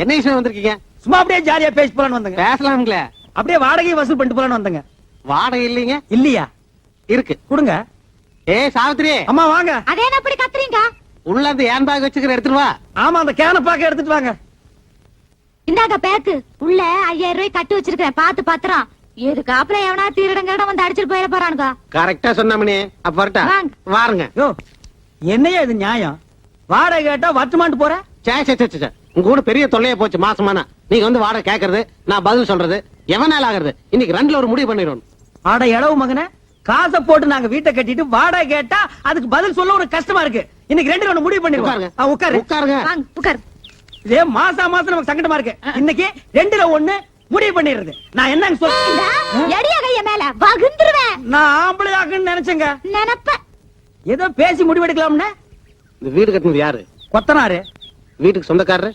என்ன விஷயம் வந்திருக்கீங்க? சும்மா அப்படியே ஜாலியா பேசி போலான்னு வந்தங்க. பேசலாம்ங்களே. அப்படியே வாடகை வசூல் பண்ணிட்டு போலான்னு வந்தங்க. வாடகை இல்லீங்க? இல்லையா? இருக்கு, கொடுங்க. ஏய் சாவித்ரி, அம்மா வாங்க. அதே என்ன அப்படி கத்துறீங்க? உள்ள அந்த ஹேண்ட் பேக் வச்சுக்கிற எடுத்துட்டு வா. ஆமா, அந்த கேன பாக்க எடுத்துட்டு வாங்க. இந்தாங்க பேக்கு. உள்ள 5000 ரூபாய் கட்டி வச்சிருக்கேன், பாத்து பத்திரம். எதுக்காப்புல எவனா திருடங்கட வந்து அடிச்சிட்டு போயிட போறானுங்க. கரெக்டா சொன்னமணி. அப்ப வரட்டா? வாங்க. வாருங்க. யோ, என்னையா இது நியாயம்? வாடகை கேட்டா வட்டுமான்ட்டு போற? சே சே சே சே, உங்க கூட பெரிய தொல்லையா போச்சு மாசமானா. நீங்க வந்து வாடகை கேக்குறது, நான் பதில் சொல்றது, எவனால ஆகுறது? இன்னைக்கு ரெண்டுல ஒரு முடிவு பண்ணிடணும். ஆட இளவு மகனே, காசை போட்டு நாங்க வீட்டை கட்டிட்டு வாடகை கேட்டா அதுக்கு பதில் சொல்ல ஒரு கஷ்டமா இருக்கு. இன்னைக்கு ரெண்டு ஒண்ணு முடிவு உட்காருங்க. பண்ணிருவாங்க. உட்காரு. உட்காருங்க. வாங்க உட்காரு. இதே மாசம் நமக்கு சங்கடமா இருக்கு. இன்னைக்கு ரெண்டுல ஒண்ணு முடிவு பண்ணிடுறது. நான் என்னங்க சொல்றேன்? எடிய கைய மேல வகுந்துருவேன். நான் ஆம்பளை ஆகுன்னு நினைச்சேங்க. நினைப்ப ஏதோ பேசி முடிவெடுக்கலாம்னு. இந்த வீடு கட்டினது யாரு? கொத்தனாரு. வீட்டுக்கு சொந்தக்காரரு?